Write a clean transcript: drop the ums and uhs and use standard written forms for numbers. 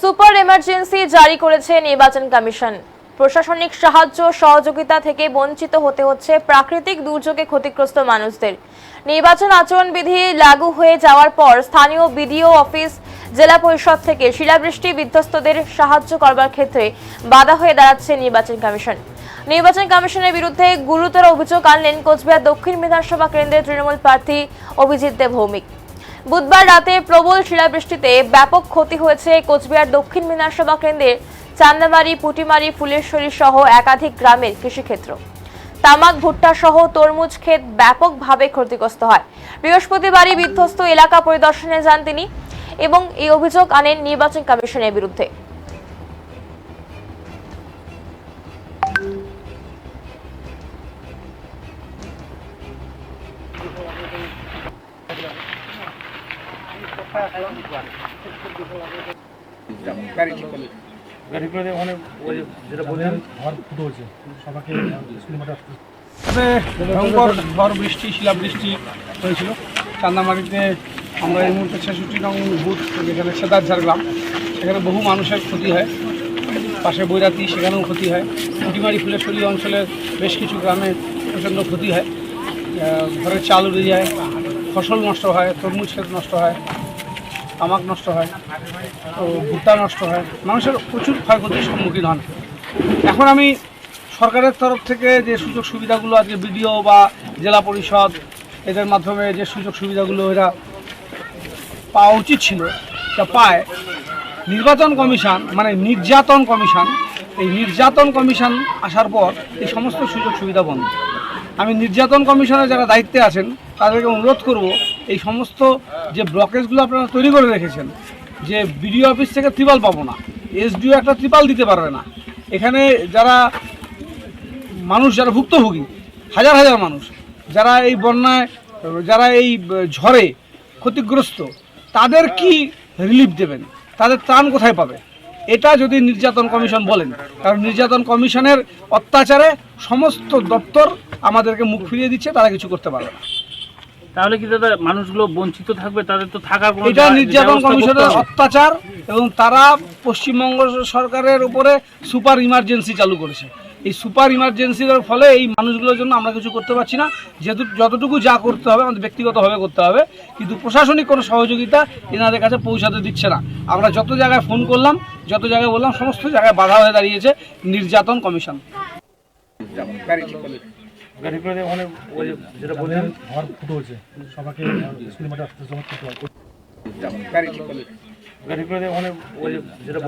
Super emergency জারি করেছে নির্বাচন কমিশন। প্রশাসনিক সাহায্য সহযোগিতা থেকে বঞ্চিত হতে হচ্ছে প্রাকৃতিক দুর্যোগে ক্ষতিগ্রস্ত মানুষদের। নির্বাচন আচরণবিধি লাগু হয়ে যাওয়ার পর স্থানীয় বিডিও অফিস, জেলা পরিষদ থেকে শিলাবৃষ্টি বিধ্বস্তদের সাহায্য করবার ক্ষেত্রে বাধা হয়ে দাঁড়াচ্ছে নির্বাচন কমিশন। নির্বাচন কমিশনের বিরুদ্ধে গুরুতর অভিযোগ আনলেন কোচবিহার দক্ষিণ বিধানসভা কেন্দ্রের তৃণমূল প্রার্থী অভিজিৎ দেব ভৌমিক। বুধবার রাতে প্রবল শিলাবৃষ্টিতে ব্যাপক ক্ষতি হয়েছে কোচবিহার দক্ষিণ বিধানসভা কেন্দ্রের চান্দামারি, পুটিমারি, ফুলেশ্বরী সহ একাধিক গ্রামের কৃষিক্ষেত্র। তামাক, ভুট্টা সহ তরমুজ ক্ষেত ব্যাপকভাবে ক্ষতিগ্রস্ত হয়। বৃহস্পতিবারই বিধ্বস্ত এলাকা পরিদর্শনে যান তিনি এবং এই অভিযোগ আনেন নির্বাচন কমিশনের বিরুদ্ধে। ঝড় বৃষ্টি, শিলাবৃষ্টি হয়েছিল চান্দামারিতে। আমরা এই মুহূর্তে 66 নং বুথ, যেখানে সেদারঝাড় গ্রাম, সেখানে বহু মানুষের ক্ষতি হয়। পাশে বৈরাতি, সেখানেও ক্ষতি হয়। পুটিমারি, ফুলেশ্বরী অঞ্চলের বেশ কিছু গ্রামে প্রচণ্ড ক্ষতি হয়। ঘরের চাল উড়ে যায়, ফসল নষ্ট হয়, তরমুজ ক্ষেত নষ্ট হয়, তামাক নষ্ট হয়, তো ভুট্টা নষ্ট হয়। মানুষের প্রচুর ক্ষয়ক্ষতির সম্মুখীন হন। এখন আমি সরকারের তরফ থেকে যে সুযোগ সুবিধাগুলো আজকে বিডিও বা জেলা পরিষদ এদের মাধ্যমে যে সুযোগ সুবিধাগুলো এরা পাওয়া উচিত ছিল তা পায়, নির্বাচন কমিশন মানে নির্যাতন কমিশন, এই নির্যাতন কমিশন আসার পর এই সমস্ত সুযোগ সুবিধা বন্ধ। আমি নির্যাতন কমিশনের যারা দায়িত্বে আছেন তাদেরকে অনুরোধ করব, এই সমস্ত যে ব্লকেজগুলো আপনারা তৈরি করে রেখেছেন, যে বিডিও অফিস থেকে ত্রিপাল পাবো না, এসডিও একটা ত্রিপাল দিতে পারবে না, এখানে যারা মানুষ, যারা ভুক্তভোগী, হাজার হাজার মানুষ যারা এই বন্যায়, যারা এই ঝড়ে ক্ষতিগ্রস্ত, তাদের কি রিলিফ দেবেন, তাদের ত্রাণ কোথায় পাবে? এটা যদি নির্যাতন কমিশন বলেন, কারণ নির্যাতন কমিশনের অত্যাচারে সমস্ত দপ্তর আমাদেরকে মুখ ফিরিয়ে দিচ্ছে, তারা কিছু করতে পারবে না। তাহলে কি দাদা মানুষগুলো বঞ্চিত থাকবে? তাদের তো থাকার কোনো, এটা নির্যাতন কমিশনের অত্যাচার, এবং তারা পশ্চিমবঙ্গ সরকারের উপরে সুপার ইমার্জেন্সি চালু করেছে। এই সুপার ইমার্জেন্সির ফলে এই মানুষগুলোর জন্য আমরা কিছু করতে পারছি না। যেহেতু যতটুকু যা করতে হবে আমাদের ব্যক্তিগতভাবে করতে হবে, কিন্তু প্রশাসনিক কোনো সহযোগিতা এনাদের কাছে পৌঁছাতে দিচ্ছে না। আমরা যত জায়গায় ফোন করলাম, যত জায়গায় বললাম, সমস্ত জায়গায় বাধা হয়ে দাঁড়িয়েছে নির্যাতন কমিশন। যেটা